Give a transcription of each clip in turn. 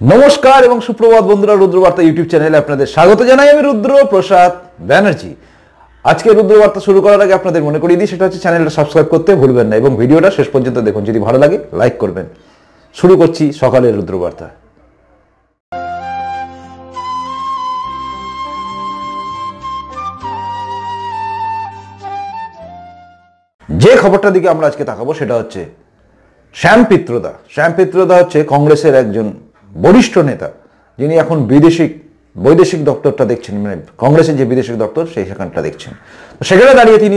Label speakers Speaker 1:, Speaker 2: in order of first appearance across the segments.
Speaker 1: নমস্কার এবং সুপ্রভাত বন্ধুরা, রুদ্রবার্তা ইউটিউব চ্যানেলে আপনাদের স্বাগত জানাই। আমি রুদ্র প্রসাদ ব্যানার্জি। আজকে রুদ্রবার্তা শুরু করার আগে আপনাদের মনে করিয়ে দিই, সেটা হচ্ছে চ্যানেলটা সাবস্ক্রাইব করতে ভুলবেন না এবং ভিডিওটা শেষ পর্যন্ত দেখুন। যদি ভালো লাগে লাইক করবেন। শুরু করছি সকালের রুদ্রবার্তা। যে খবরটার দিকে আমরা আজকে তাকাবো সেটা হচ্ছে শ্যাম পিত্রদা। শ্যাম পিত্রদা হচ্ছে কংগ্রেসের একজন বরিষ্ঠ নেতা, যিনি এখন বৈদেশিক দপ্তরটা দেখছেন, মানে কংগ্রেসের যে বিদেশিক দপ্তর সেখানটা দেখছেন। সেখানে দাঁড়িয়ে তিনি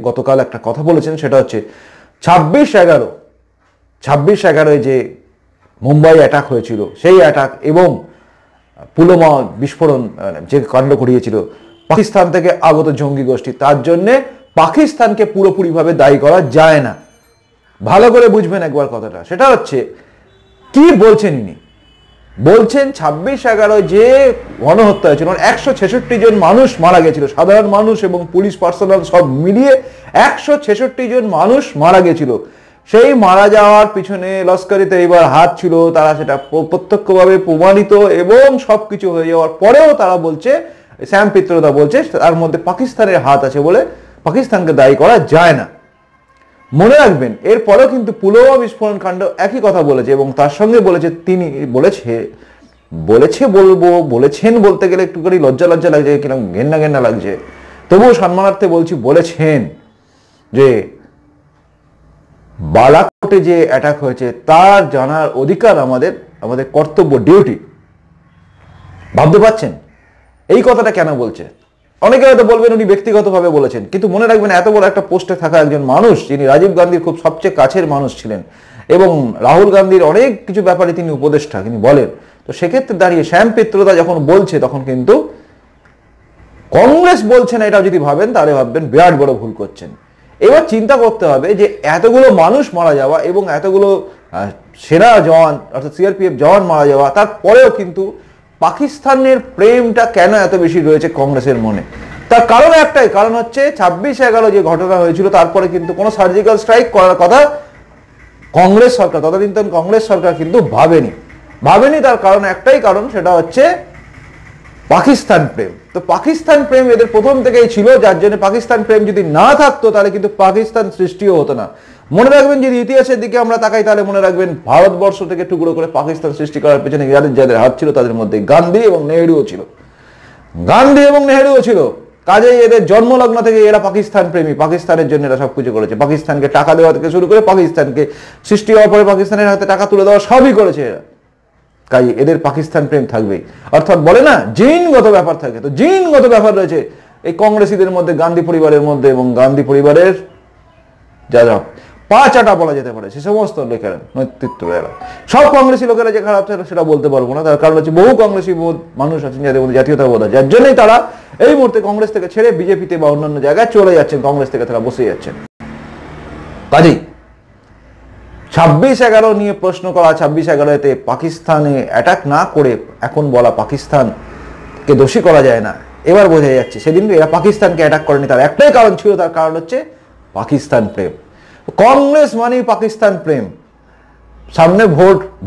Speaker 1: গতকাল একটা কথা বলেছেন, সেটা হচ্ছে 26/11 যে মুম্বাই অ্যাটাক হয়েছিল, সেই অ্যাটাক এবং পুলওয়ামা বিস্ফোরণ যে কাণ্ড ঘটিয়েছিল পাকিস্তান থেকে আগত জঙ্গি গোষ্ঠী, তার জন্যে পাকিস্তানকে পুরোপুরিভাবে দায়ী করা যায় না। ভালো করে বুঝবেন একবার কথাটা। সেটা হচ্ছে কি বলছেন ইনি? বলছেন 26/11 যে গণহত্যা হয়েছিল, 166 জন মানুষ মারা গেছিল, সাধারণ মানুষ এবং পুলিশ পার্সোনাল সব মিলিয়ে 166 জন মানুষ মারা গেছিল। সেই মারা যাওয়ার পিছনে লস্কর-ই তৈয়বার হাত ছিল, তারা সেটা প্রত্যক্ষভাবে প্রমাণিত এবং সবকিছু হয়ে যাওয়ার পরেও তারা বলছে, শ্যাম পিত্রদা বলছে তার মধ্যে পাকিস্তানের হাত আছে বলে পাকিস্তানকে দায়ী করা যায় না। মনে রাখবেন, এরপরেও কিন্তু পুলওয়ামা বিস্ফোরণ কাণ্ড একই কথা বলেছে এবং তার সঙ্গে বলেছে, তিনি বলেছেন বলতে গেলে একটুখানি লজ্জা লাগছে, কিরকম ঘেন্না লাগছে, তবুও সম্মানার্থে বলছি, বলেছেন যে বালাকোটে যে অ্যাটাক হয়েছে তার জানার অধিকার আমাদের কর্তব্য, ডিউটি। ভাবতে পারছেন এই কথাটা কেন বলছে? অনেকে হয়তো বলবেন উনি ব্যক্তিগতভাবে বলেছেন, কিন্তু মনে রাখবেন এত বড় একটা পোস্টে থাকা একজন মানুষ, যিনি রাজীব গান্ধীর খুব সবচেয়ে কাছের মানুষ ছিলেন এবং রাহুল গান্ধীর অনেক কিছু ব্যাপারে তিনি উপদেষ্টা, তিনি বলেন। তো সেক্ষেত্রে দাঁড়িয়ে শ্যাম পিত্রদা যখন বলছে, তখন কিন্তু কংগ্রেস বলছে না, এটা যদি ভাবেন তাহলে ভাববেন বিরাট বড় ভুল করছেন। এবার চিন্তা করতে হবে যে এতগুলো মানুষ মারা যাওয়া এবং এতগুলো সেনা জওয়ান অর্থাৎ সিআরপিএফ জওয়ান মারা যাওয়া, তারপরেও কিন্তু পাকিস্তানের প্রেমটা কেন এত বেশি রয়েছে কংগ্রেসের মনে? তার কারণ একটাই, কারণ হচ্ছে 26/11 যে ঘটনা হয়েছিল তারপরে কিন্তু কোনো সার্জিক্যাল স্ট্রাইক করার কথা কংগ্রেস সরকার, ততদিন কংগ্রেস সরকার কিন্তু ভাবেনি। তার কারণ একটাই, কারণ সেটা হচ্ছে পাকিস্তান প্রেম। তো পাকিস্তান প্রেম এদের প্রথম থেকেই ছিল, যার জন্য পাকিস্তান প্রেম যদি না থাকতো তাহলে কিন্তু পাকিস্তান সৃষ্টিও হতো না। মনে রাখবেন, যদি ইতিহাসের দিকে আমরা তাকাই তাহলে মনে রাখবেন, ভারতবর্ষ থেকে টুকরো করে পাকিস্তান সৃষ্টি করার পেছনে যাদের হাত ছিল তাদের মধ্যে গান্ধী এবং নেহেরুও ছিল। কাজেই এদের জন্মলগ্ন থেকে এরা পাকিস্তান প্রেমী, পাকিস্তানের জন্য এরা সবকিছু করেছে। পাকিস্তানকে টাকা দেওয়া থেকে শুরু করে পাকিস্তানকে সৃষ্টি হওয়ার পরে পাকিস্তানের হাতে টাকা তুলে দেওয়া সবই করেছে এরা। কাজে এদের পাকিস্তান প্রেম থাকবেই। অর্থাৎ বলে না, জিনগত ব্যাপার থাকে, তো জিনগত ব্যাপার রয়েছে এই কংগ্রেসীদের মধ্যে, গান্ধী পরিবারের মধ্যে এবং গান্ধী পরিবারের যারা পা চাটা বলা যেতে পারে সে সমস্ত লোকেরা, নেতৃত্ব এরা সব কংগ্রেসী লোকেরা যে খারাপ সেটা বলতে পারবো না। তার কারণ হচ্ছে বহু কংগ্রেসী মানুষ আছেন যাদের মধ্যে জাতীয়তাবোধ আছে, যার জন্যই তারা এই মুহূর্তে কংগ্রেস থেকে ছেড়ে বিজেপিতে বা অন্যান্য জায়গায় চলে যাচ্ছেন, কংগ্রেস থেকে তারা বসে যাচ্ছেন। কাজেই 26/11 নিয়ে প্রশ্ন করা, 26/11-তে পাকিস্তানে অ্যাটাক না করে এখন বলা পাকিস্তানকে দোষী করা যায় না, এবার বোঝা যাচ্ছে সেদিন এরা পাকিস্তানকে অ্যাটাক করেনি। তার একটাই কারণ ছিল, তার কারণ হচ্ছে পাকিস্তান প্রেম। কংগ্রেস মানেই পাকিস্তান প্রেম। সামনে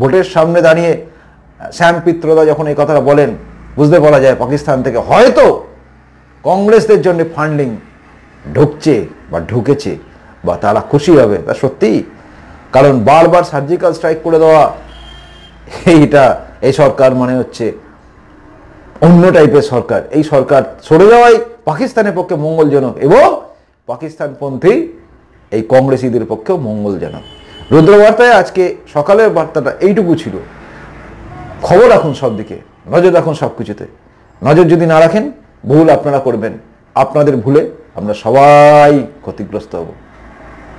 Speaker 1: ভোটের সামনে দাঁড়িয়ে শ্যাম পিত্রদা যখন এই কথাটা বলেন, বুঝতে পারা যায় পাকিস্তান থেকে হয়তো কংগ্রেসদের জন্য ফান্ডিং ঢুকেছে বা তারা খুশি হবে, তা সত্যিই। কারণ বারবার সার্জিক্যাল স্ট্রাইক করে দেওয়া, এই সরকার মানে হচ্ছে অন্য টাইপের সরকার। এই সরকার সরে যাওয়াই পাকিস্তানের পক্ষে মঙ্গলজনক এবং পাকিস্তানপন্থী এই কংগ্রেসীদের পক্ষেও মঙ্গলজনক। রুদ্রবার্তায় আজকে সকালের বার্তাটা এইটুকু ছিল। খবর রাখুন সব দিকে, নজর রাখুন সব কিছুতে। নজর যদি না রাখেন, ভুল আপনারা করবেন। আপনাদের ভুলে আমরা সবাই ক্ষতিগ্রস্ত হব,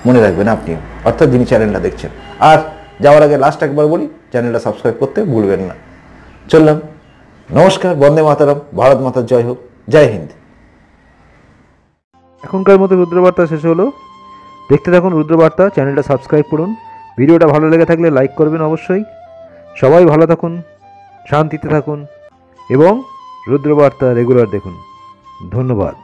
Speaker 1: মনে রাখবেন আপনি, অর্থাৎ যিনি চ্যানেলটা দেখছেন। আর যাওয়ার আগে লাস্ট একবার বলি, চ্যানেলটা সাবস্ক্রাইব করতে ভুলবেন না। চললাম, নমস্কার, বন্দে মাতারাম, ভারত মাতার জয় হোক, জয় হিন্দ।
Speaker 2: এখনকার মতো রুদ্রবার্তা শেষ হলো। দেখতে থাকুন রুদ্রবার্তা, চ্যানেলটা সাবস্ক্রাইব করুন। ভিডিওটা ভালো লেগে থাকলে লাইক করবেন অবশ্যই। সবাই ভালো থাকুন, শান্তিতে থাকুন এবং রুদ্রবার্তা রেগুলার দেখুন। ধন্যবাদ।